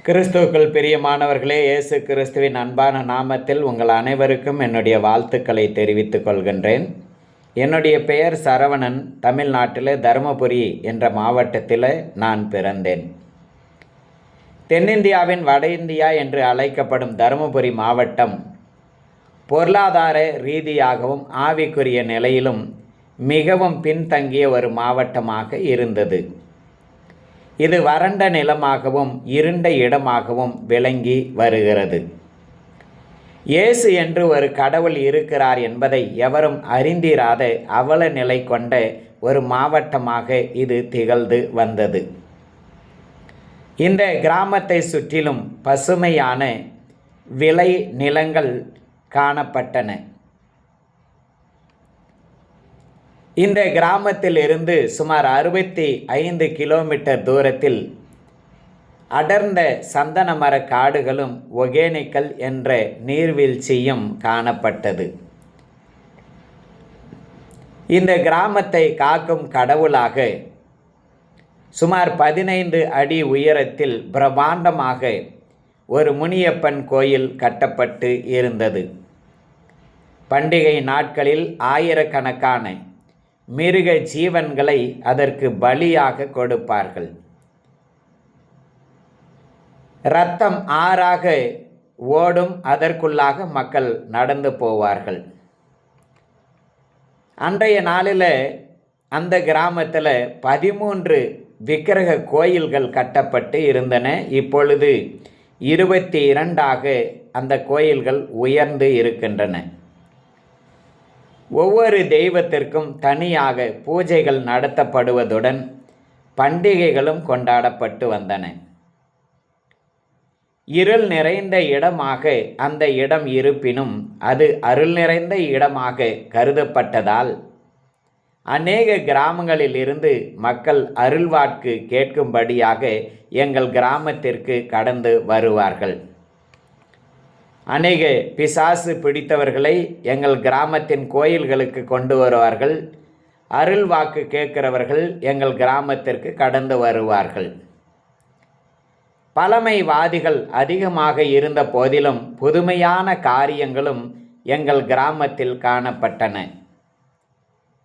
கிறிஸ்துவுக்குள் பிரியமானவர்களே, இயேசு கிறிஸ்துவின் அன்பான நாமத்தில் உங்கள் அனைவருக்கும் என்னுடைய வாழ்த்துக்களை தெரிவித்துக் கொள்கின்றேன். என்னுடைய பெயர் சரவணன். தமிழ்நாட்டில் தருமபுரி என்ற மாவட்டத்தில் நான் பிறந்தேன். தென்னிந்தியாவின் வட இந்தியா என்று அழைக்கப்படும் தருமபுரி மாவட்டம் பொருளாதார ரீதியாகவும் ஆவிக்குரிய நிலையிலும் மிகவும் பின்தங்கிய ஒரு மாவட்டமாக இருந்தது. இது வறண்ட நிலமாகவும் இருண்ட இடமாகவும் விளங்கி வருகிறது. இயேசு என்று ஒரு கடவுள் இருக்கிறார் என்பதை எவரும் அறிந்திராத அவல நிலை கொண்ட ஒரு மாவட்டமாக இது திகழ்ந்து வந்தது. இந்த கிராமத்தை சுற்றிலும் பசுமையான விளை நிலங்கள் காணப்பட்டன. இந்த கிராமத்தில் இருந்து சுமார் 65 கிலோமீட்டர் தூரத்தில் அடர்ந்த சந்தன மர காடுகளும் ஒகேனக்கல் என்ற நீர்வீழ்ச்சியும் காணப்பட்டது. இந்த கிராமத்தை காக்கும் கடவுளாக சுமார் 15 அடி உயரத்தில் பிரம்மாண்டமாக ஒரு முனியப்பன் கோயில் கட்டப்பட்டு இருந்தது. பண்டிகை நாட்களில் ஆயிரக்கணக்கான மிருக ஜீவன்களை அதற்கு பலியாக கொடுப்பார்கள். இரத்தம் ஆறாக ஓடும், அதற்குள்ளாக மக்கள் நடந்து போவார்கள். அன்றைய நாளில் அந்த கிராமத்தில் 13 விக்கிரக கோயில்கள் கட்டப்பட்டு இருந்தன. இப்பொழுது 22 அந்த கோயில்கள் உயர்ந்து இருக்கின்றன. ஒவ்வொரு தெய்வத்திற்கும் தனியாக பூஜைகள் நடத்தப்படுவதுடன் பண்டிகைகளும் கொண்டாடப்பட்டு வந்தன. இருள் நிறைந்த இடமாக அந்த இடம் இருப்பினும் அது அருள் நிறைந்த இடமாக கருதப்பட்டதால் அநேக கிராமங்களில் இருந்து மக்கள் அருள்வாக்கு கேட்கும்படியாக எங்கள் கிராமத்திற்கு கடந்து வருவார்கள். அநேக பிசாசு பிடித்தவர்களை எங்கள் கிராமத்தின் கோயில்களுக்கு கொண்டு வருவார்கள். அருள் வாக்கு கேட்கிறவர்கள் எங்கள் கிராமத்திற்கு கடந்து வருவார்கள். பழமைவாதிகள் அதிகமாக இருந்த போதிலும் புதுமையான காரியங்களும் எங்கள் கிராமத்தில் காணப்பட்டன.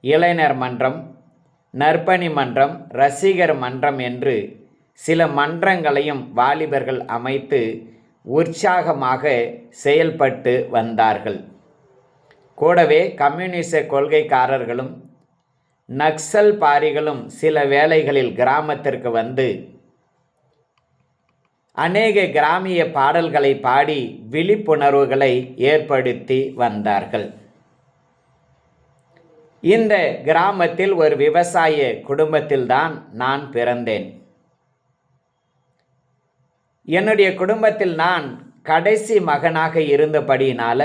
இளைஞர் மன்றம், நற்பணி மன்றம், ரசிகர் மன்றம் என்று சில மன்றங்களையும் வாலிபர்கள் அமைத்து உற்சாகமாக செயல்பட்டு வந்தார்கள். கூடவே கம்யூனிச கொள்கைக்காரர்களும் நக்சல் பாரிகளும் சில வேளைகளில் கிராமத்திற்கு வந்து அநேக கிராமிய பாடல்களை பாடி விழிப்புணர்வுகளை ஏற்படுத்தி வந்தார்கள். இந்த கிராமத்தில் ஒரு விவசாய குடும்பத்தில்தான் நான் பிறந்தேன். என்னுடைய குடும்பத்தில் நான் கடைசி மகனாக இருந்தபடியினால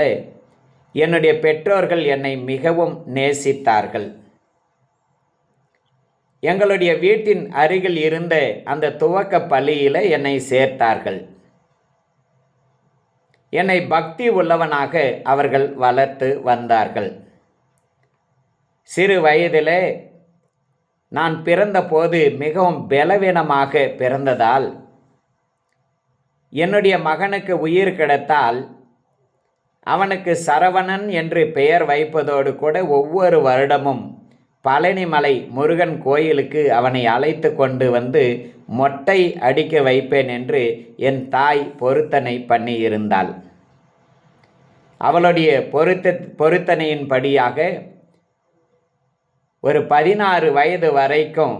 என்னுடைய பெற்றோர்கள் என்னை மிகவும் நேசித்தார்கள். எங்களுடைய வீட்டின் அருகில் இருந்த அந்த துவக்க பள்ளியில் என்னை சேர்த்தார்கள். என்னை பக்தி உள்ளவனாக அவர்கள் வளர்த்து வந்தார்கள். சிறு வயதிலே நான் பிறந்தபோது மிகவும் பலவீனமாக பிறந்ததால் என்னுடைய மகனுக்கு உயிர் கிடைத்தால் அவனுக்கு சரவணன் என்று பெயர் வைப்பதோடு கூட ஒவ்வொரு வருடமும் பழனிமலை முருகன் கோயிலுக்கு அவனை அழைத்து கொண்டு வந்து மொட்டை அடிக்க வைப்பேன் என்று என் தாய் பொருத்தனை பண்ணி இருந்தாள். அவளுடைய பொருத்தனையின்படியாக ஒரு 16 வயது வரைக்கும்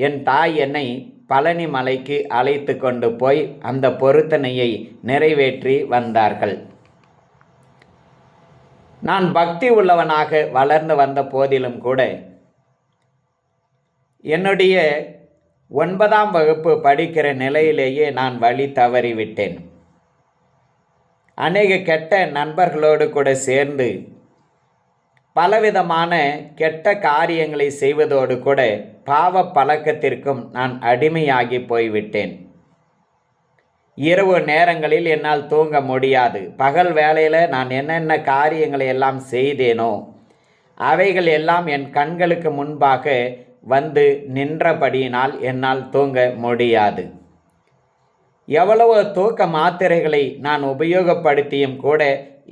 என் தாய் என்னை பழனி மலைக்கு அழைத்து கொண்டு போய் அந்த பொருத்தனையை நிறைவேற்றி வந்தார்கள். நான் பக்தி உள்ளவனாக வளர்ந்து வந்த போதிலும் கூட என்னுடைய 9ஆம் வகுப்பு படிக்கிற நிலையிலேயே நான் வழி தவறிவிட்டேன். அநேக கெட்ட நண்பர்களோடு கூட சேர்ந்து பலவிதமான கெட்ட காரியங்களை செய்வதோடு கூட பாவ பழக்கத்திற்கும் நான் அடிமையாகி போய்விட்டேன். இரவு நேரங்களில் என்னால் தூங்க முடியாது. பகல் வேளையில் நான் என்னென்ன காரியங்களை எல்லாம் செய்தேனோ அவைகள் எல்லாம் என் கண்களுக்கு முன்பாக வந்து நின்றபடியினால் என்னால் தூங்க முடியாது. எவ்வளவோ தூக்க மாத்திரைகளை நான் உபயோகப்படுத்தியும் கூட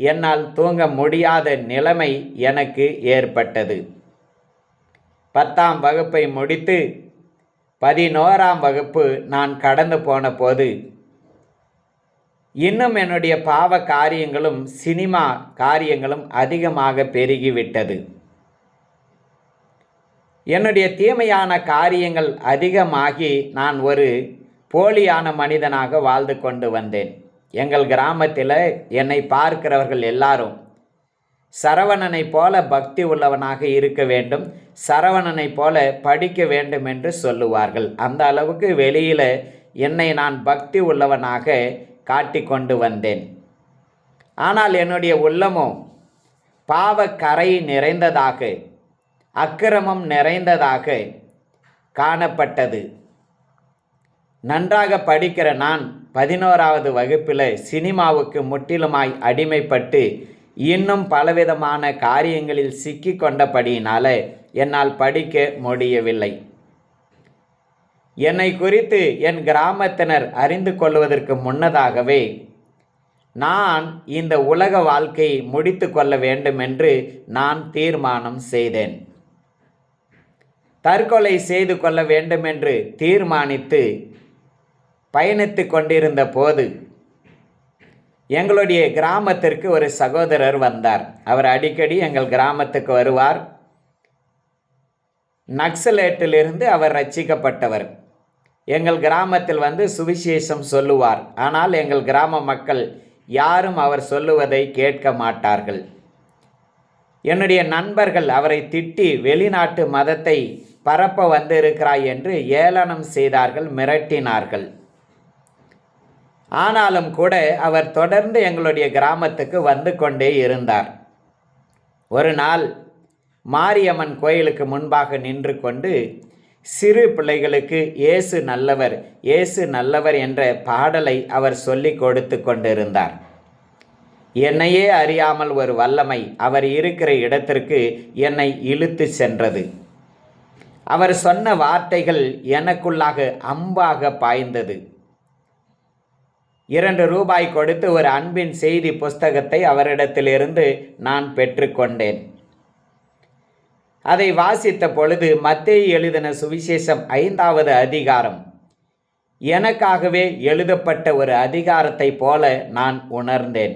என்னால் தூங்க முடியாத நிலைமை எனக்கு ஏற்பட்டது. 10ஆம் வகுப்பை முடித்து 11ஆம் வகுப்பு நான் கடந்து போன போது இன்னும் என்னுடைய பாவ காரியங்களும் சினிமா காரியங்களும் அதிகமாக பெருகிவிட்டது. என்னுடைய தீமையான காரியங்கள் அதிகமாகி நான் ஒரு போலியான மனிதனாக வாழ்ந்து கொண்டு வந்தேன். எங்கள் கிராமத்தில் என்னை பார்க்கிறவர்கள் எல்லாரும் சரவணனை போல பக்தி உள்ளவனாக இருக்க வேண்டும், சரவணனை போல படிக்க வேண்டும் என்று சொல்லுவார்கள். அந்த அளவுக்கு வெளியில் என்னை நான் பக்தி உள்ளவனாக காட்டிக்கொண்டு வந்தேன். ஆனால் என்னுடைய உள்ளமோ பாவக்கரை நிறைந்ததாக, அக்கிரமம் நிறைந்ததாக காணப்பட்டது. நன்றாக படிக்கிற நான் 11ஆவது வகுப்பில் சினிமாவுக்கு முற்றிலுமாய் அடிமைப்பட்டு இன்னும் பலவிதமான காரியங்களில் சிக்கி கொண்டபடியினால என்னால் படிக்க முடியவில்லை. என்னை குறித்து என் கிராமத்தினர் அறிந்து கொள்வதற்கு முன்னதாகவே நான் இந்த உலக வாழ்க்கையை முடித்து கொள்ள வேண்டும் என்று நான் தீர்மானம் செய்தேன். தற்கொலை செய்து கொள்ள வேண்டும் என்று தீர்மானித்து பயணித்து கொண்டிருந்த போது எங்களுடைய கிராமத்திற்கு ஒரு சகோதரர் வந்தார். அவர் அடிக்கடி எங்கள் கிராமத்துக்கு வருவார். நக்சலேட்டிலிருந்து அவர் ரட்சிக்கப்பட்டவர். எங்கள் கிராமத்தில் வந்து சுவிசேஷம் சொல்லுவார். ஆனால் எங்கள் கிராம மக்கள் யாரும் அவர் சொல்லுவதை கேட்க மாட்டார்கள். என்னுடைய நண்பர்கள் அவரை திட்டி வெளிநாட்டு மதத்தை பரப்ப வந்திருக்கிறாய் என்று ஏளனம் செய்தார்கள், மிரட்டினார்கள். ஆனாலும் கூட அவர் தொடர்ந்து எங்களுடைய கிராமத்துக்கு வந்து கொண்டே இருந்தார். ஒரு நாள் மாரியம்மன் கோயிலுக்கு முன்பாக நின்று கொண்டு சிறு பிள்ளைகளுக்கு இயேசு நல்லவர், இயேசு நல்லவர் என்ற பாடலை அவர் சொல்லி கொடுத்து கொண்டிருந்தார். என்னையே அறியாமல் ஒரு வல்லமை அவர் இருக்கிற இடத்திற்கு என்னை இழுத்து சென்றது. அவர் சொன்ன வார்த்தைகள் எனக்குள்ளாக அம்பாக பாய்ந்தது. 2 ரூபாய் கொடுத்து ஒரு அன்பின் செய்தி புஸ்தகத்தை அவரிடத்திலிருந்து நான் பெற்றுக்கொண்டேன். அதை வாசித்த பொழுது மத்தேயு எழுதின சுவிசேஷம் 5வது அதிகாரம் எனக்காகவே எழுதப்பட்ட ஒரு அதிகாரத்தை போல நான் உணர்ந்தேன்.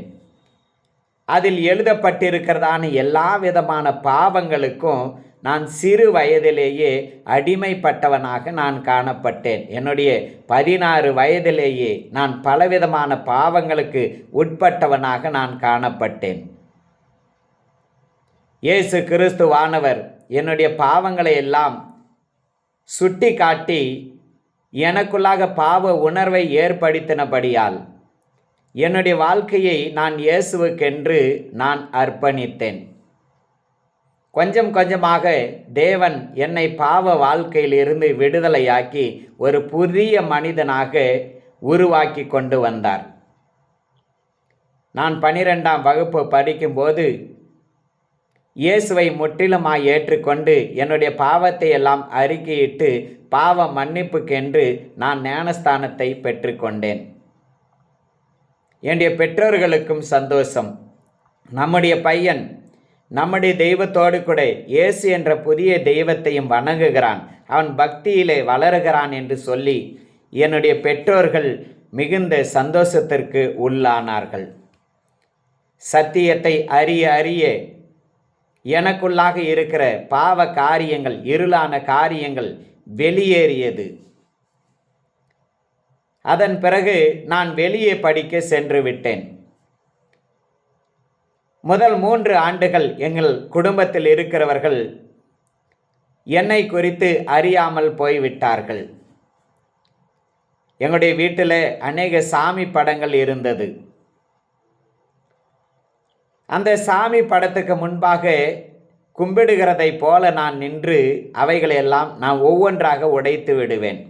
அதில் எழுதப்பட்டிருக்கிறதான எல்லா விதமான பாவங்களுக்கும் நான் சிறு வயதிலேயே அடிமைப்பட்டவனாக நான் காணப்பட்டேன். என்னுடைய 16 வயதிலேயே நான் பலவிதமான பாவங்களுக்கு உட்பட்டவனாக நான் காணப்பட்டேன். இயேசு கிறிஸ்துவானவர் என்னுடைய பாவங்களை எல்லாம் சுட்டி காட்டி எனக்குள்ளாக பாவ உணர்வை ஏற்படுத்தினபடியால் என்னுடைய வாழ்க்கையை நான் இயேசுவுக்கென்று நான் அர்ப்பணித்தேன். கொஞ்சம் கொஞ்சமாக தேவன் என்னை பாவ வாழ்க்கையிலிருந்து விடுதலையாக்கி ஒரு புதிய மனிதனாக உருவாக்கி கொண்டு வந்தார். நான் 12ஆம் வகுப்பு படிக்கும்போது இயேசுவை முற்றிலுமாய் ஏற்றுக்கொண்டு என்னுடைய பாவத்தை எல்லாம் அறிக்கையிட்டு பாவ மன்னிப்புக்கென்று நான் ஞானஸ்தானத்தை பெற்றுக்கொண்டேன். என்னுடைய பெற்றோர்களுக்கும் சந்தோஷம். நம்முடைய பையன் நம்முடைய தெய்வத்தோடு கூட இயேசு என்ற புதிய தெய்வத்தையும் வணங்குகிறான், அவன் பக்தியிலே வளருகிறான் என்று சொல்லி என்னுடைய பெற்றோர்கள் மிகுந்த சந்தோஷத்திற்கு உள்ளானார்கள். சத்தியத்தை அறிய அறிய எனக்குள்ளாக இருக்கிற பாவ காரியங்கள், இருளான காரியங்கள் வெளியேறியது. அதன் பிறகு நான் வெளியே படிக்க சென்று விட்டேன். முதல் 3 ஆண்டுகள் எங்கள் குடும்பத்தில் இருக்கிறவர்கள் என்னை குறித்து அறியாமல் போய்விட்டார்கள். எங்களுடைய வீட்டில் அநேக சாமி படங்கள் இருந்தது. அந்த சாமி படத்துக்கு முன்பாக கும்பிடுகிறதை போல நான் நின்று அவைகளையெல்லாம் நான் ஒவ்வொன்றாக உடைத்து விடுவேன்.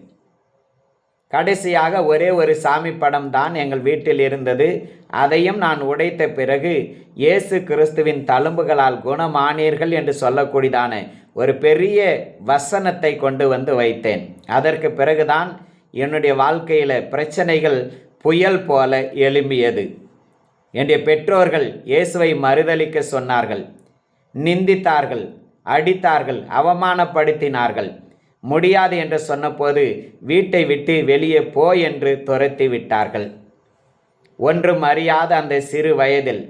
கடைசியாக ஒரே ஒரு சாமி படம் தான் எங்கள் வீட்டில் இருந்தது. அதையும் நான் உடைத்த பிறகு இயேசு கிறிஸ்துவின் தழும்புகளால் குணமானீர்கள் என்று சொல்லக்கூடியதான ஒரு பெரிய வசனத்தை கொண்டு வந்து வைத்தேன். அதற்கு பிறகுதான் என்னுடைய வாழ்க்கையில் பிரச்சனைகள் புயல் போல எழும்பியது. என்னுடைய பெற்றோர்கள் இயேசுவை மறுதலிக்க சொன்னார்கள், நிந்தித்தார்கள், அடித்தார்கள், அவமானப்படுத்தினார்கள். முடியாது என்று சொன்னபோது வீட்டை விட்டு வெளியே போ என்று துரத்தி விட்டார்கள். ஒன்றும் அறியாத அந்த சிறு வயதில்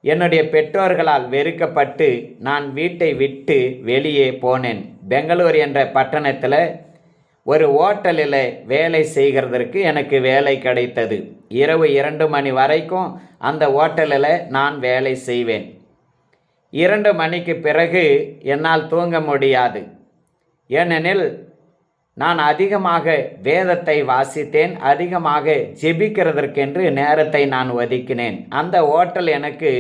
என்னுடைய பெற்றோர்களால் வெறுக்கப்பட்டு நான் வீட்டை விட்டு வெளியே போனேன். பெங்களூர் என்ற பட்டணத்தில் ஒரு ஹோட்டலில் வேலை செய்கிறதற்கு எனக்கு வேலை கிடைத்தது. இரவு 2 மணி வரைக்கும் அந்த ஹோட்டலில் நான் வேலை செய்வேன். 2 மணிக்கு பிறகு என்னால் தூங்க முடியாது. ஏனெனில் நான் அதிகமாக வேதத்தை வாசித்தேன், அதிகமாக ஜெபிக்கிறதற்கென்று நேரத்தை நான் ஒதுக்கினேன். அந்த ஹோட்டல் எனக்கு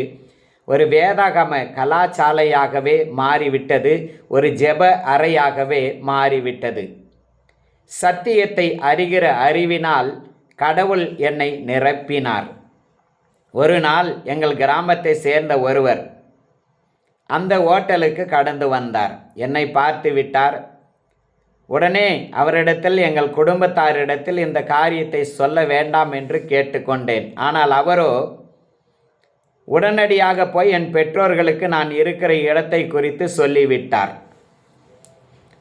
ஒரு வேதாகம கலாசாலையாகவே மாறிவிட்டது, ஒரு ஜெப அறையாகவே மாறிவிட்டது. சத்தியத்தை அறிகிற அறிவினால் கடவுள் என்னை நிரப்பினார். ஒரு நாள் எங்கள் கிராமத்தை சேர்ந்த ஒருவர் அந்த ஹோட்டலுக்கு கடந்து வந்தார். என்னை பார்த்து விட்டார். உடனே அவரிடத்தில், எங்கள் குடும்பத்தாரிடத்தில் இந்த காரியத்தை சொல்ல வேண்டாம் என்று கேட்டுக்கொண்டேன். ஆனால் அவரோ உடனடியாக போய் என் பெற்றோர்களுக்கு நான் இருக்கிற இடத்தை குறித்து சொல்லிவிட்டார்.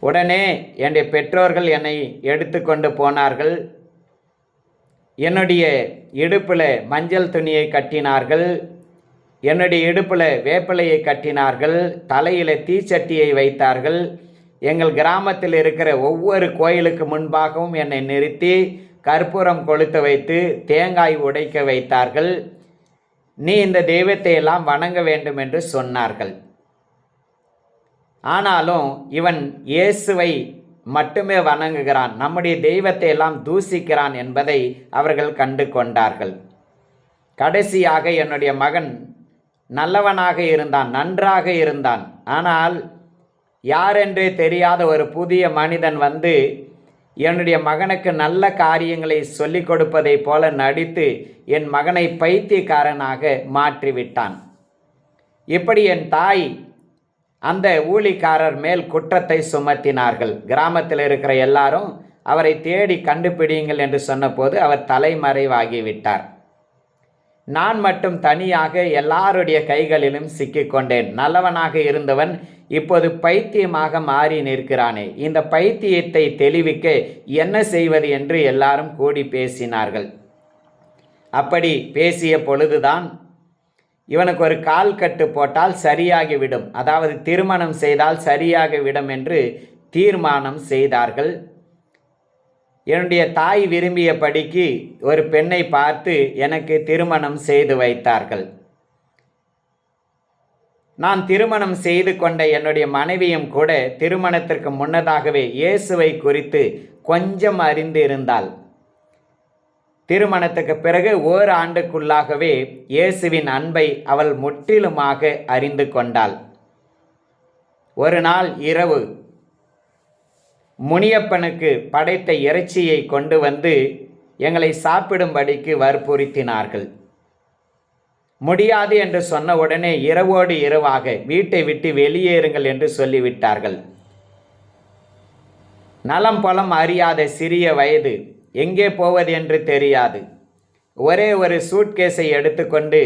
உடனே என்னுடைய பெற்றோர்கள் என்னை எடுத்து கொண்டு போனார்கள். என்னுடைய இடுப்பில் மஞ்சள் துணியை கட்டினார்கள், என்னுடைய இடுப்பில் வேப்பிலையை கட்டினார்கள், தலையில் தீச்சட்டியை வைத்தார்கள். எங்கள் கிராமத்தில் இருக்கிற ஒவ்வொரு கோயிலுக்கு முன்பாகவும் என்னை நிறுத்தி கற்பூரம் கொளுத்த வைத்து தேங்காய் உடைக்க வைத்தார்கள். நீ இந்த தெய்வத்தை எல்லாம் வணங்க வேண்டும் என்று சொன்னார்கள். ஆனாலும் இவன் இயேசுவை மட்டுமே வணங்குகிறான், நம்முடைய தெய்வத்தை எல்லாம் தூசிக்கிறான் என்பதை அவர்கள் கண்டு கொண்டார்கள். கடைசியாக என்னுடைய மகன் நல்லவனாக இருந்தான், நன்றாக இருந்தான். ஆனால் யாரென்றே தெரியாத ஒரு புதிய மனிதன் வந்து என்னுடைய மகனுக்கு நல்ல காரியங்களை சொல்லிக் கொடுப்பதை போல நடித்து என் மகனை பைத்தியக்காரனாக மாற்றிவிட்டான். இப்படி என் தாய் அந்த ஊழிக்காரர் மேல் குற்றத்தை சுமத்தினார்கள். கிராமத்தில் இருக்கிற எல்லாரும் அவரை தேடி கண்டுபிடியுங்கள் என்று சொன்னபோது அவர் தலைமறைவாகிவிட்டார். நான் மட்டும் தனியாக எல்லாருடைய கைகளிலும் சிக்கிக்கொண்டேன். நல்லவனாக இருந்தவன் இப்போது பைத்தியமாக மாறி நிற்கிறானே, இந்த பைத்தியத்தை தெளிவிக்க என்ன செய்வது என்று எல்லாரும் கூடி பேசினார்கள். அப்படி பேசிய பொழுதுதான் இவனுக்கு ஒரு கால் கட்டு போட்டால் சரியாகிவிடும், அதாவது திருமணம் செய்தால் சரியாகிவிடும் என்று தீர்மானம் செய்தார்கள். என்னுடைய தாய் விரும்பியபடிக்கு ஒரு பெண்ணை பார்த்து எனக்கு திருமணம் செய்து வைத்தார்கள். நான் திருமணம் செய்து கொண்ட என்னுடைய மனைவியும் கூட திருமணத்திற்கு முன்னதாகவே இயேசுவை குறித்து கொஞ்சம் அறிந்து இருந்தாள். திருமணத்துக்கு பிறகு ஓராண்டுக்குள்ளாகவே இயேசுவின் அன்பை அவள் முற்றிலுமாக அறிந்து கொண்டாள். ஒரு நாள் இரவு முனியப்பனுக்கு படைத்த இறைச்சியை கொண்டு வந்து எங்களை சாப்பிடும்படிக்கு வற்புறுத்தினார்கள். முடியாது என்று சொன்ன உடனே இரவோடு இரவாக வீட்டை விட்டு வெளியேறுங்கள் என்று சொல்லிவிட்டார்கள். நலம் பலம் அறியாத சிறிய வயது, எங்கே போவது என்று தெரியாது. ஒரே ஒரு சூட்கேஸை எடுத்துக்கொண்டு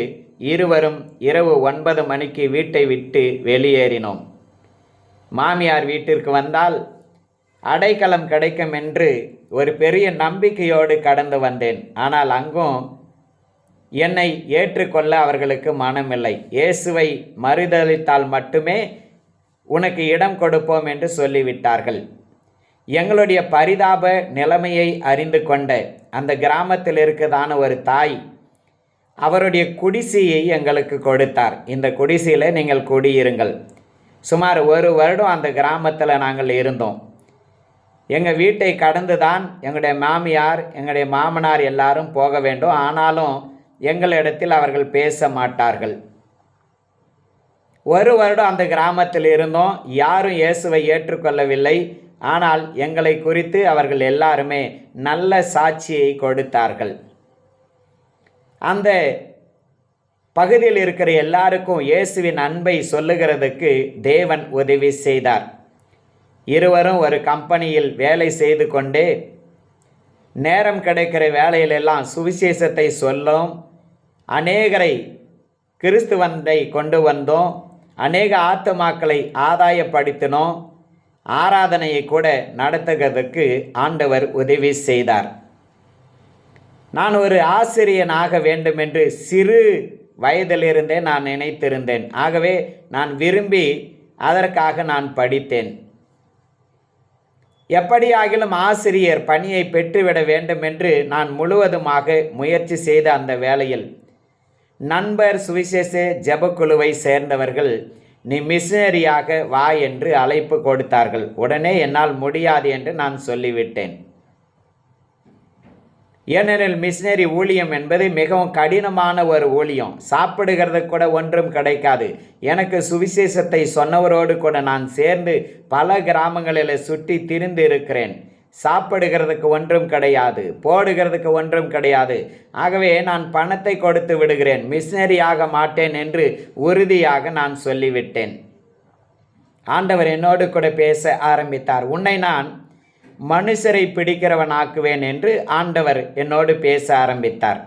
இருவரும் இரவு 9 மணிக்கு வீட்டை விட்டு வெளியேறினோம். மாமியார் வீட்டிற்கு வந்தால் அடைக்கலம் கிடைக்கும் என்று ஒரு பெரிய நம்பிக்கையோடு கடந்து வந்தேன். ஆனால் அங்கும் என்னை ஏற்றுக்கொள்ள அவர்களுக்கு மனமில்லை. இயேசுவை மறுதலித்தால் மட்டுமே உனக்கு இடம் கொடுப்போம் என்று சொல்லிவிட்டார்கள். எங்களுடைய பரிதாப நிலைமையை அறிந்து கொண்ட அந்த கிராமத்தில் இருக்கதான ஒரு தாய் அவருடைய குடிசையை எங்களுக்கு கொடுத்தார். இந்த குடிசையில் நீங்கள் குடியிருங்கள். சுமார் 1 வருடம் அந்த கிராமத்தில் நாங்கள் இருந்தோம். எங்கள் வீட்டை கடந்து தான் எங்களுடைய மாமியார், எங்களுடைய மாமனார் எல்லாரும் போக வேண்டும். ஆனாலும் எங்களிடத்தில் அவர்கள் பேச மாட்டார்கள். 1 வருடம் அந்த கிராமத்தில் இருந்தோம். யாரும் இயேசுவை ஏற்றுக்கொள்ளவில்லை. ஆனால் எங்களை குறித்து அவர்கள் எல்லாருமே நல்ல சாட்சியை கொடுத்தார்கள். அந்த பகுதியில் இருக்கிற எல்லாருக்கும் இயேசுவின் அன்பை சொல்லுகிறதுக்கு தேவன் உதவி செய்தார். இருவரும் ஒரு கம்பெனியில் வேலை செய்து கொண்டே நேரம் கிடைக்கிற வேலையிலெல்லாம் சுவிசேஷத்தை சொல்லும், அநேகரை கிறிஸ்துவனை கொண்டு வந்தோம், அநேக ஆத்துமாக்களை ஆதாயப்படுத்தினோம், ஆராதனையை கூட நடத்துகிறதுக்கு ஆண்டவர் உதவி செய்தார். நான் ஒரு ஆசிரியனாக வேண்டும் என்று சிறு வயதிலிருந்தே நான் நினைத்திருந்தேன். ஆகவே நான் விரும்பி அதற்காக நான் படித்தேன். எப்படியாகிலும் ஆசிரியர் பணியை பெற்றுவிட வேண்டும் என்று நான் முழுவதுமாக முயற்சி செய்த அந்த வேளையில் நண்பர் சுவிசேஷ ஜெபக்குழுவை சேர்ந்தவர்கள், நீ மிஷனரியாக வா என்று அழைப்பு கொடுத்தார்கள். உடனே என்னால் முடியாது என்று நான் சொல்லிவிட்டேன். ஏனெனில் மிஷினரி ஊழியம் என்பது மிகவும் கடினமான ஒரு ஊழியம். சாப்பிடுகிறது கூட ஒன்றும் கிடைக்காது. எனக்கு சுவிசேஷத்தை சொன்னவரோடு கூட நான் சேர்ந்து பல கிராமங்களில் சுற்றி திரிந்து இருக்கிறேன். சாப்பிடுகிறதுக்கு ஒன்றும் கிடையாது, போடுகிறதுக்கு ஒன்றும் கிடையாது. ஆகவே நான் பணத்தை கொடுத்து விடுகிறேன், மிஷினரி ஆக மாட்டேன் என்று உறுதியாக நான் சொல்லிவிட்டேன். ஆண்டவர் என்னோடு கூட பேச ஆரம்பித்தார். உன்னை நான் மனுஷரை பிடிக்கிறவன் ஆக்குவேன் என்று ஆண்டவர் என்னோடு பேச ஆரம்பித்தார்.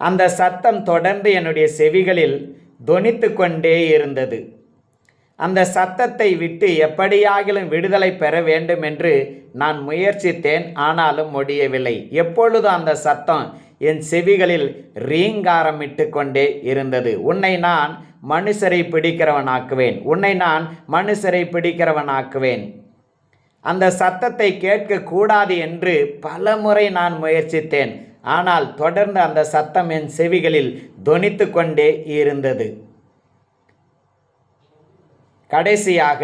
அந்த சத்தம் தொடர்ந்து என்னுடைய செவிகளில் தொனித்து கொண்டே இருந்தது. அந்த சத்தத்தை விட்டு எப்படியாகிலும் விடுதலை பெற வேண்டும் என்று நான் முயற்சித்தேன். ஆனாலும் முடியவில்லை. எப்பொழுதும் அந்த சத்தம் என் செவிகளில் ரீங்காரமிட்டு கொண்டே இருந்தது. உன்னை நான் மனுஷரை பிடிக்கிறவனாக்குவேன், உன்னை நான் மனுஷரை பிடிக்கிறவனாக்குவேன். அந்த சத்தத்தை கேட்கக்கூடாது என்று பல முறை நான் முயற்சித்தேன். ஆனால் தொடர்ந்து அந்த சத்தம் என் செவிகளில் தொனித்து கொண்டே இருந்தது. கடைசியாக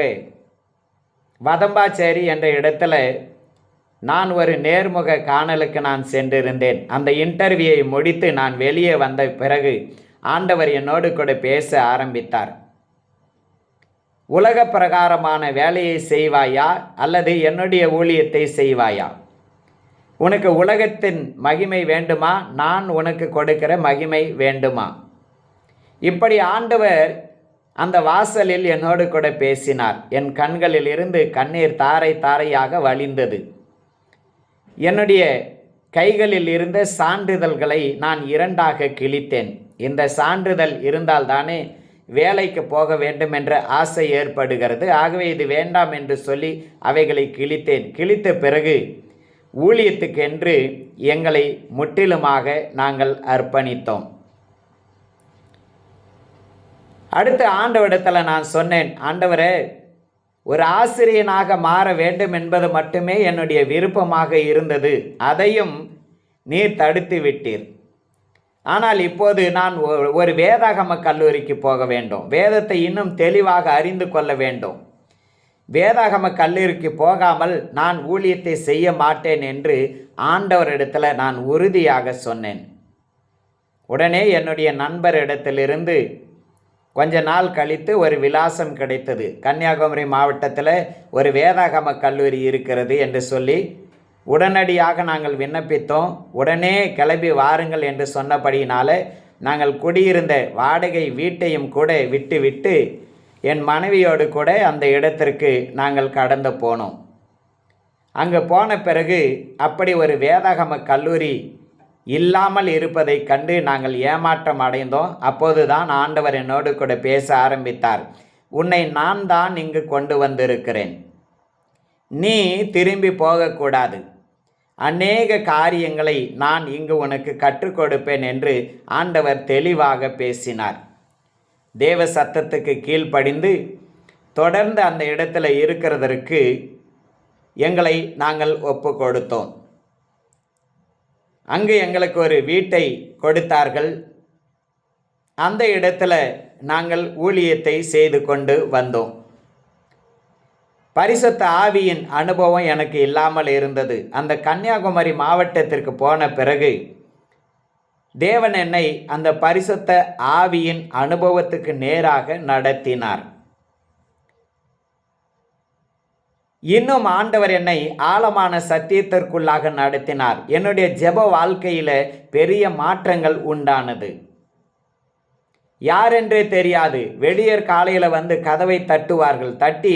வதம்பாச்சேரி என்ற இடத்துல நான் ஒரு நேர்முக காணலுக்கு நான் சென்றிருந்தேன். அந்த இன்டர்வியூவை முடித்து நான் வெளியே வந்த பிறகு ஆண்டவர் என்னோடு கூட பேச ஆரம்பித்தார். உலக பிரகாரமான வேலையை செய்வாயா அல்லது என்னுடைய ஊழியத்தை செய்வாயா? உனக்கு உலகத்தின் மகிமை வேண்டுமா, நான் உனக்கு கொடுக்கிற மகிமை வேண்டுமா? இப்படி ஆண்டவர் அந்த வாசலில் என்னோடு கூட பேசினார். என் கண்களில் இருந்து கண்ணீர் தாரை தாரையாக வழிந்தது. என்னுடைய கைகளில் இருந்த சான்றிதழ்களை நான் இரண்டாக கிழித்தேன். இந்த சான்றிதழ் இருந்தால்தானே வேலைக்கு போக வேண்டும் என்ற ஆசை ஏற்படுகிறது. ஆகவே இது வேண்டாம் என்று சொல்லி அவைகளை கிழித்தேன். கிழித்த பிறகு ஊழியத்துக்கென்று எங்களை முற்றிலுமாக நாங்கள் அர்ப்பணித்தோம். அடுத்து ஆண்டவரிடத்தில் நான் சொன்னேன், ஆண்டவரே, ஒரு ஆசிரியனாக மாற வேண்டும் என்பது மட்டுமே என்னுடைய விருப்பமாக இருந்தது. அதையும் நீர் தடுத்து விட்டீர். ஆனால் இப்போது நான் ஒரு வேதாகம கல்லூரிக்கு போக வேண்டும், வேதத்தை இன்னும் தெளிவாக அறிந்து கொள்ள வேண்டும். வேதாகம கல்லூரிக்கு போகாமல் நான் ஊழியத்தை செய்ய மாட்டேன் என்று ஆண்டவரிடத்தில் நான் உறுதியாக சொன்னேன். உடனே என்னுடைய நண்பரிடத்திலிருந்து கொஞ்ச நாள் கழித்து ஒரு விலாசம் கிடைத்தது. கன்னியாகுமரி மாவட்டத்தில் ஒரு வேதாகம கல்லூரி இருக்கிறது என்று சொல்லி உடனடியாக நாங்கள் விண்ணப்பித்தோம். உடனே கிளம்பி வாருங்கள் என்று சொன்னபடியினால நாங்கள் குடியிருந்த வாடகை வீட்டையும் கூட விட்டு என் மனைவியோடு கூட அந்த இடத்திற்கு நாங்கள் கடந்து போனோம். அங்கே போன பிறகு அப்படி ஒரு வேதாகம கல்லூரி இல்லாமல் இருப்பதை கண்டு நாங்கள் ஏமாற்றம் அடைந்தோம். அப்போது தான் ஆண்டவர் என்னோடு கூட பேச ஆரம்பித்தார். உன்னை நான் தான் இங்கு கொண்டு வந்திருக்கிறேன், நீ திரும்பி போகக்கூடாது, அநேக காரியங்களை நான் இங்கு உனக்கு கற்றுக் கொடுப்பேன் என்று ஆண்டவர் தெளிவாக பேசினார். தேவ சத்தத்துக்கு கீழ்ப்படிந்து தொடர்ந்து அந்த இடத்துல இருக்கிறதற்கு எங்களை நாங்கள் ஒப்பு கொடுத்தோம். அங்கு எங்களுக்கு ஒரு வீட்டை கொடுத்தார்கள். அந்த இடத்துல நாங்கள் ஊழியத்தை செய்து கொண்டு வந்தோம். பரிசுத்த ஆவியின் அனுபவம் எனக்கு இல்லாமல் இருந்தது. அந்த கன்னியாகுமரி மாவட்டத்திற்கு போன பிறகு தேவன் என்னை அந்த பரிசுத்த ஆவியின் அனுபவத்துக்கு நேராக நடத்தினார். இன்னும் ஆண்டவர் என்னை ஆழமான சத்தியத்திற்குள்ளாக நடத்தினார். என்னுடைய ஜெப வாழ்க்கையில் பெரிய மாற்றங்கள் உண்டானது. யாரென்றே தெரியாது. வெடியர் காலையில் வந்து கதவை தட்டுவார்கள். தட்டி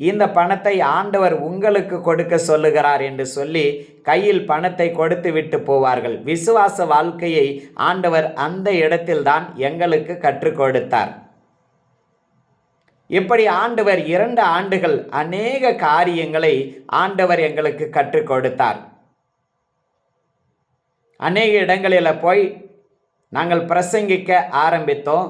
இந்த பணத்தை ஆண்டவர் உங்களுக்கு கொடுக்க சொல்லுகிறார் என்று சொல்லி கையில் பணத்தை கொடுத்து விட்டு போவார்கள். விசுவாச வாழ்க்கையை ஆண்டவர் அந்த இடத்தில்தான் எங்களுக்கு கற்றுக் கொடுத்தார். இப்படி ஆண்டவர் 2 ஆண்டுகள் அநேக காரியங்களை ஆண்டவர் எங்களுக்கு கற்றுக் கொடுத்தார். அநேக இடங்களில் போய் நாங்கள் பிரசங்கிக்க ஆரம்பித்தோம்.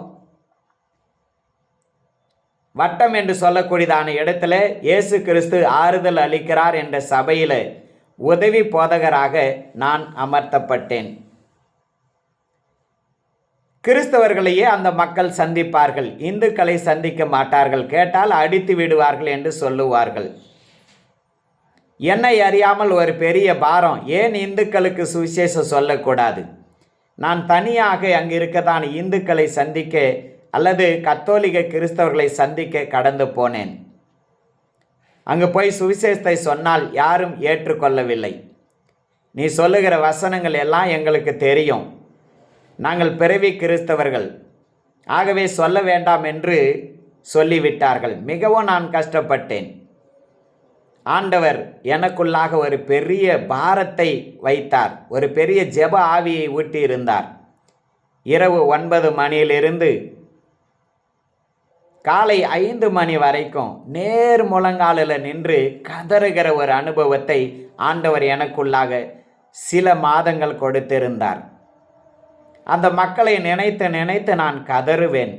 வட்டம் என்று சொல்லக்கூடியதான இடத்துல இயேசு கிறிஸ்து ஆறுதல் அளிக்கிறார் என்ற சபையில் உதவி போதகராக நான் அமர்த்தப்பட்டேன். கிறிஸ்தவர்களையே அந்த மக்கள் சந்திப்பார்கள், இந்துக்களை சந்திக்க மாட்டார்கள். கேட்டால் அடித்து விடுவார்கள் என்று சொல்லுவார்கள். என்னை அறியாமல் ஒரு பெரிய பாரம், ஏன் இந்துக்களுக்கு சுவிசேஷம் சொல்லக்கூடாது? நான் தனியாக அங்கு இருக்கத்தான் இந்துக்களை சந்திக்க அல்லது கத்தோலிக்க கிறிஸ்தவர்களை சந்திக்க கடந்து போனேன். அங்கு போய் சுவிசேஷத்தை சொன்னால் யாரும் ஏற்றுக்கொள்ளவில்லை. நீ சொல்லுகிற வசனங்கள் எல்லாம் எங்களுக்கு தெரியும், நாங்கள் பிறவி கிறிஸ்தவர்கள், ஆகவே சொல்ல வேண்டாம் என்று சொல்லிவிட்டார்கள். மிகவும் நான் கஷ்டப்பட்டேன். ஆண்டவர் எனக்குள்ளாக ஒரு பெரிய பாரத்தை வைத்தார். ஒரு பெரிய ஜெப ஆவியை ஊட்டி இருந்தார். இரவு 9 மணியிலிருந்து காலை 5 மணி வரைக்கும் நேர் முழங்காலில் நின்று கதறுகிற ஒரு அனுபவத்தை ஆண்டவர் எனக்குள்ளாக சில மாதங்கள் கொடுத்திருந்தார். அந்த மக்களை நினைத்து நினைத்து நான் கதறுவேன்.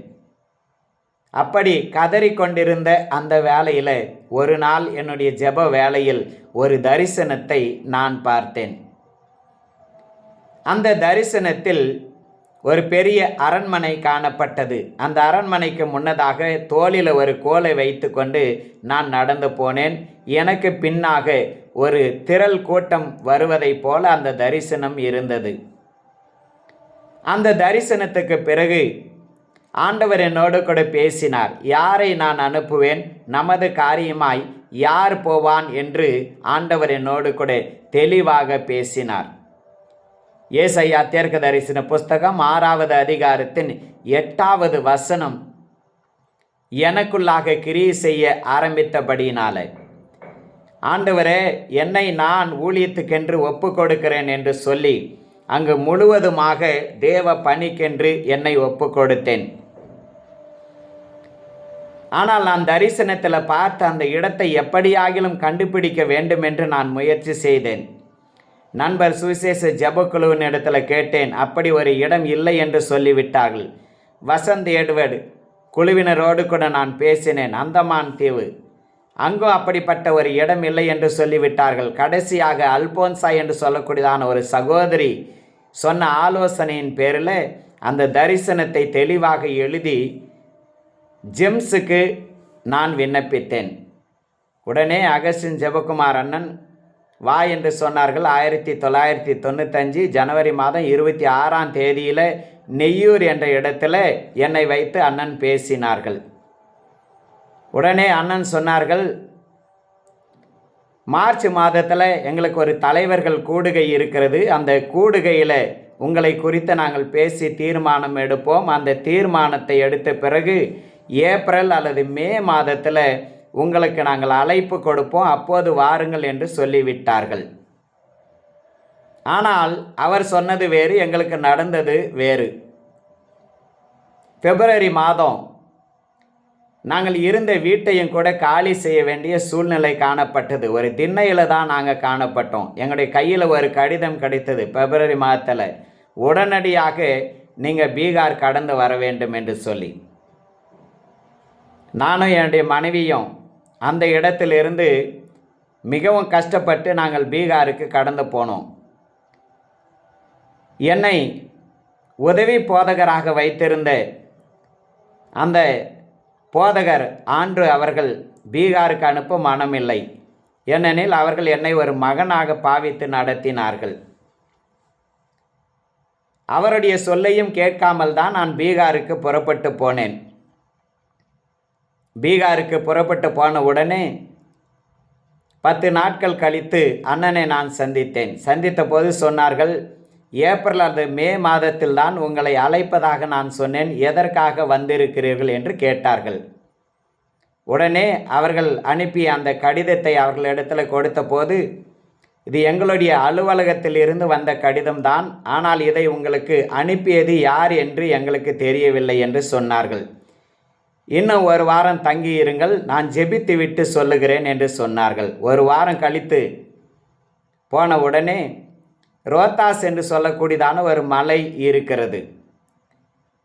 அப்படி கதறிக்கொண்டிருந்த அந்த வேளையில் ஒரு நாள் என்னுடைய ஜெப வேளையில் ஒரு தரிசனத்தை நான் பார்த்தேன். அந்த தரிசனத்தில் ஒரு பெரிய அரண்மனை காணப்பட்டது. அந்த அரண்மனைக்கு முன்னதாக தோளில் ஒரு கோலை வைத்து கொண்டு நான் நடந்து போனேன். எனக்கு பின்னாக ஒரு திரள் கூட்டம் வருவதைப் போல அந்த தரிசனம் இருந்தது. அந்த தரிசனத்துக்கு பிறகு ஆண்டவர் என்னோடு கூட பேசினார். யாரை நான் அனுப்புவேன், நமது காரியமாய் யார் போவான் என்று ஆண்டவர் என்னோடு கூட தெளிவாக பேசினார். ஏசாயா தீர்க்க தரிசன புஸ்தகம் 6வது அதிகாரத்தின் 8வது வசனம் எனக்குள்ளாக கிரியை செய்ய ஆரம்பித்தபடியினால, ஆண்டவரே, என்னை நான் ஊழியத்துக்கென்று ஒப்பு கொடுக்கிறேன் என்று சொல்லி அங்கு முழுவதுமாக தேவ பணிக்கென்று என்னை ஒப்பு கொடுத்தேன். ஆனால் நான் தரிசனத்தில் பார்த்த அந்த இடத்தை எப்படியாகிலும் கண்டுபிடிக்க வேண்டும் என்று நான் முயற்சி செய்தேன். நண்பர் சுவிசேஷ ஜெபக்குழுவின் இடத்துல கேட்டேன். அப்படி ஒரு இடம் இல்லை என்று சொல்லிவிட்டார்கள். வசந்த் எட்வர்டு குழுவினரோடு கூட நான் பேசினேன். அந்தமான் தீவு, அங்கும் அப்படிப்பட்ட ஒரு இடம் இல்லை என்று சொல்லிவிட்டார்கள். கடைசியாக அல்போன்சா என்று சொல்லக்கூடியதான ஒரு சகோதரி சொன்ன ஆலோசனையின் பேரில் அந்த தரிசனத்தை தெளிவாக எழுதி ஜெம்ஸுக்கு நான் விண்ணப்பித்தேன். உடனே அகஸ்டின் ஜெபக்குமார் அண்ணன் வா என்று சொன்னார்கள். 1995 ஜனவரி மாதம் 26ஆம் தேதியில் நெய்யூர் என்ற இடத்துல என்னை வைத்து அண்ணன் பேசினார்கள். உடனே அண்ணன் சொன்னார்கள், மார்ச் மாதத்தில் எங்களுக்கு ஒரு தலைவர்கள் கூடுகை இருக்கிறது, அந்த கூடுகையில் உங்களை குறித்து நாங்கள் பேசி தீர்மானம் எடுப்போம். அந்த தீர்மானத்தை எடுத்த பிறகு ஏப்ரல் அல்லது மே மாதத்தில் உங்களுக்கு நாங்கள் அழைப்பு கொடுப்போம், அப்போது வாருங்கள் என்று சொல்லிவிட்டார்கள். ஆனால் அவர் சொன்னது வேறு, எங்களுக்கு நடந்தது வேறு. பிப்ரவரி மாதம் நாங்கள் இருந்த வீட்டையும் கூட காலி செய்ய வேண்டிய சூழ்நிலை காணப்பட்டது. ஒரு திண்ணையில் தான் நாங்கள் காணப்பட்டோம். எங்களுடைய கையில் ஒரு கடிதம் கிடைத்தது பிப்ரவரி மாதத்தில், உடனடியாக நீங்கள் பீகார் கடந்து வர வேண்டும் என்று சொல்லி. நானும் என்னுடைய மனைவியும் அந்த இடத்திலிருந்து மிகவும் கஷ்டப்பட்டு நாங்கள் பீகாருக்கு கடந்து போனோம். என்னை உதவி போதகராக வைத்திருந்த அந்த போதகர் ஆண்டு அவர்கள் பீகாருக்கு அனுப்ப மனமில்லை. ஏனெனில் அவர்கள் என்னை ஒரு மகனாக பாவித்து நடத்தினார்கள். அவருடைய சொல்லையும் கேட்காமல் தான் நான் பீகாருக்கு புறப்பட்டு போனேன். பீகாருக்கு புறப்பட்டு போன உடனே 10 நாட்கள் கழித்து அண்ணனை நான் சந்தித்தேன். சந்தித்த போது சொன்னார்கள், ஏப்ரல் அல்லது மே மாதத்தில் தான் உங்களை அழைப்பதாக நான் சொன்னேன், எதற்காக வந்திருக்கிறீர்கள் என்று கேட்டார்கள். உடனே அவர்கள் அனுப்பிய அந்த கடிதத்தை அவர்களிடத்தில் கொடுத்த போது, இது எங்களுடைய அலுவலகத்தில் இருந்து வந்த கடிதம்தான், ஆனால் இதை உங்களுக்கு அனுப்பியது யார் என்று எங்களுக்கு தெரியவில்லை என்று சொன்னார்கள். இன்னும் ஒரு வாரம் தங்கியிருங்கள், நான் ஜெபித்து விட்டு சொல்லுகிறேன் என்று சொன்னார்கள். ஒரு வாரம் கழித்து போன உடனே ரோத்தாஸ் என்று சொல்லக்கூடியதான ஒரு மலை இருக்கிறது.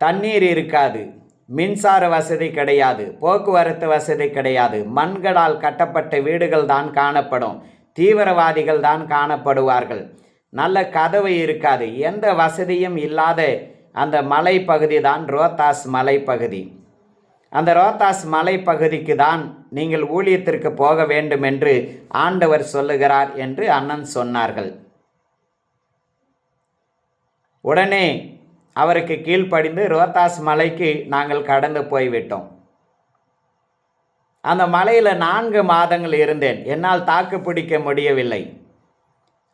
தண்ணீர் இருக்காது, மின்சார வசதி கிடையாது, போக்குவரத்து வசதி கிடையாது, மண்களால் கட்டப்பட்ட வீடுகள் தான் காணப்படும், தீவிரவாதிகள் தான் காணப்படுவார்கள், நல்ல கதவு இருக்காது, எந்த வசதியும் இல்லாத அந்த மலைப்பகுதி தான் ரோத்தாஸ் மலைப்பகுதி. அந்த ரோத்தாஸ் மலைப்பகுதிக்கு தான் நீங்கள் ஊழியத்திற்கு போக வேண்டும் என்று ஆண்டவர் சொல்லுகிறார் என்று அண்ணன் சொன்னார்கள். உடனே அவருக்கு கீழ்ப்படிந்து ரோத்தாஸ் மலைக்கு நாங்கள் கடந்து போய்விட்டோம். அந்த மலையில் 4 மாதங்கள் இருந்தேன். என்னால் தாக்கு பிடிக்க முடியவில்லை.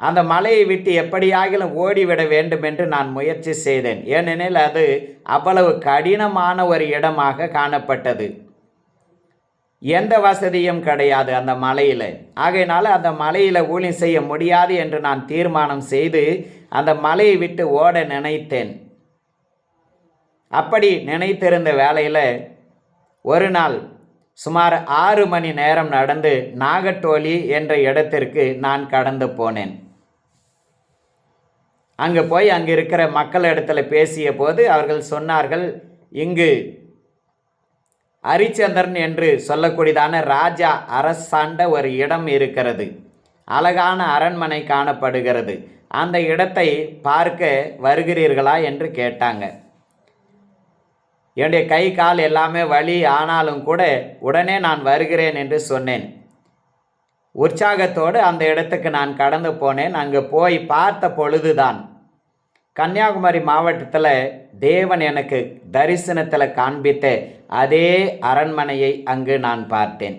அந்த மலையை விட்டு எப்படியாகிலும் ஓடிவிட வேண்டும் என்று நான் முயற்சி செய்தேன். ஏனெனில் அது அவ்வளவு கடினமான ஒரு இடமாக காணப்பட்டது. எந்த வசதியும் கிடையாது அந்த மலையில். ஆகையினால அந்த மலையில் ஊழியம் செய்ய முடியாது என்று நான் தீர்மானம் செய்து அந்த மலையை விட்டு ஓட நினைத்தேன். அப்படி நினைத்திருந்த வேளையில் ஒரு நாள் சுமார் 6 மணி நேரம் நடந்து நாகட்டோலி என்ற இடத்திற்கு நான் கடந்து போனேன். அங்கே போய் அங்கே இருக்கிற மக்களிடத்தில் பேசிய போது அவர்கள் சொன்னார்கள், இங்கு ஹரிச்சந்திரன் என்று சொல்லக்கூடியதான ராஜா அரசாண்ட ஒரு இடம் இருக்கிறது, அழகான அரண்மனை காணப்படுகிறது, அந்த இடத்தை பார்க்க வருகிறீர்களா என்று கேட்டாங்க. என்னுடைய கை கால் எல்லாமே வலி, ஆனாலும் கூட உடனே நான் வருகிறேன் என்று சொன்னேன். உற்சாகத்தோடு அந்த இடத்துக்கு நான் கடந்து போனேன். அங்கே போய் பார்த்த பொழுதுதான் கன்னியாகுமரி மாவட்டத்தில் தேவன் எனக்கு தரிசனத்தில் காண்பித்த அதே அரண்மனையை அங்கு நான் பார்த்தேன்.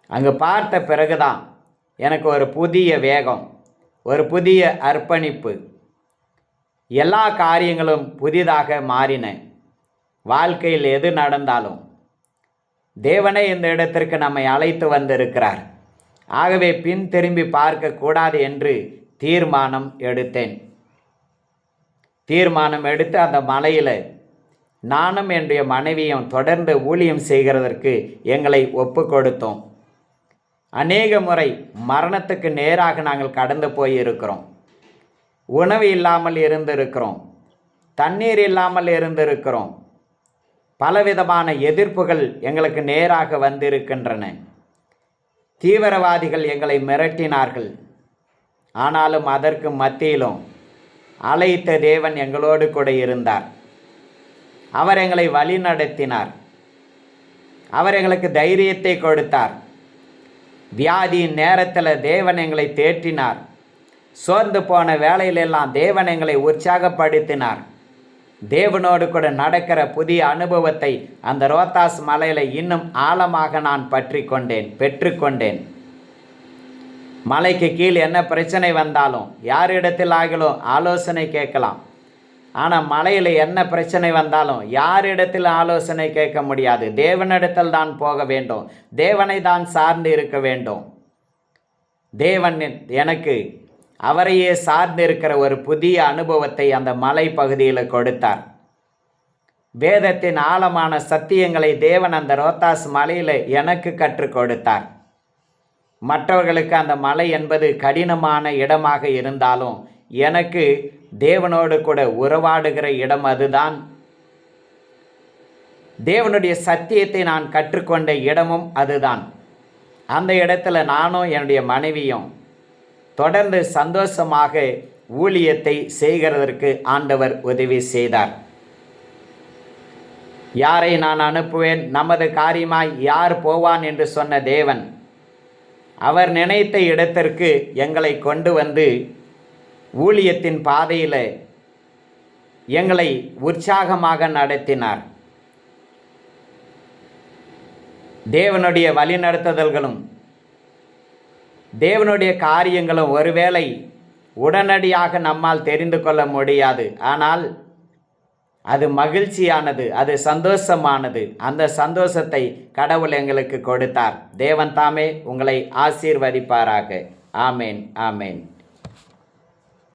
அங்கு பார்த்த பிறகுதான் எனக்கு ஒரு புதிய வேகம், ஒரு புதிய அர்ப்பணிப்பு, எல்லா காரியங்களும் புதிதாக மாறின. வாழ்க்கையில் எது நடந்தாலும் தேவனே இந்த இடத்திற்கு நம்மை அழைத்து வந்திருக்கிறார், ஆகவே பின் திரும்பி பார்க்கக்கூடாது என்று தீர்மானம் எடுத்தேன். தீர்மானம் எடுத்து அந்த மலையில் நானும் என்னுடைய மனைவியும் தொடர்ந்து ஊழியம் செய்கிறதற்கு எங்களை ஒப்பு கொடுத்தோம். அநேக முறை மரணத்துக்கு நேராக நாங்கள் கடந்து போயிருக்கிறோம். உணவு இல்லாமல் இருந்திருக்கிறோம், தண்ணீர் இல்லாமல் இருந்திருக்கிறோம். பலவிதமான எதிர்ப்புகள் எங்களுக்கு நேராக வந்திருக்கின்றன. தீவிரவாதிகள் எங்களை மிரட்டினார்கள். ஆனாலும் அதற்கு மத்தியிலும் அழைத்த தேவன் எங்களோடு கூட இருந்தார். அவர் எங்களை வழி நடத்தினார். அவர் எங்களுக்கு தைரியத்தை கொடுத்தார். வியாதியின் நேரத்தில் தேவன் எங்களை தேற்றினார். சோர்ந்து போன வேளையிலெல்லாம் தேவன் எங்களை உற்சாகப்படுத்தினார். தேவனோடு கூட நடக்கிற புதிய அனுபவத்தை அந்த ரோத்தாஸ் மலையில் இன்னும் ஆழமாக நான் பெற்றுக்கொண்டேன். மலைக்கு கீழ் என்ன பிரச்சனை வந்தாலும் யாரிடத்தில் ஆகிலும் ஆலோசனை கேட்கலாம். ஆனால் மலையில் என்ன பிரச்சனை வந்தாலும் யாரிடத்தில் ஆலோசனை கேட்க முடியாது. தேவனிடத்தில் தான் போக வேண்டும், தேவனை தான் சார்ந்து இருக்க வேண்டும். தேவன் எனக்கு அவரையே சார்ந்து இருக்கிற ஒரு புதிய அனுபவத்தை அந்த மலை பகுதியில் கொடுத்தார். வேதத்தின் ஆழமான சத்தியங்களை தேவன் அந்த ரோத்தாஸ் மலையில் எனக்கு கற்றுக் கொடுத்தார். மற்றவர்களுக்கு அந்த மலை என்பது கடினமான இடமாக இருந்தாலும் எனக்கு தேவனோடு கூட உறவாடுகிற இடம் அதுதான். தேவனுடைய சத்தியத்தை நான் கற்றுக்கொண்ட இடமும் அதுதான். அந்த இடத்துல நானும் என்னுடைய மனைவியும் தொடர்ந்து சந்தோஷமாக ஊழியத்தை செய்கிறதற்கு ஆண்டவர் உதவி செய்தார். யாரை நான் அனுப்புவேன், நமது காரியமாய் யார் போவான் என்று சொன்ன தேவன் அவர் நினைத்த இடத்திற்கு எங்களை கொண்டு வந்து ஊழியத்தின் பாதையில் எங்களை உற்சாகமாக நடத்தினார். தேவனுடைய வழிநடத்துதல்களும் தேவனுடைய காரியங்களும் ஒருவேளை உடனடியாக நம்மால் தெரிந்து கொள்ள முடியாது. ஆனால் அது மகிழ்ச்சியானது, அது சந்தோஷமானது. அந்த சந்தோஷத்தை கடவுள் எங்களுக்கு கொடுத்தார். தேவன் தாமே உங்களை ஆசீர்வதிப்பாராக. ஆமேன், ஆமேன்.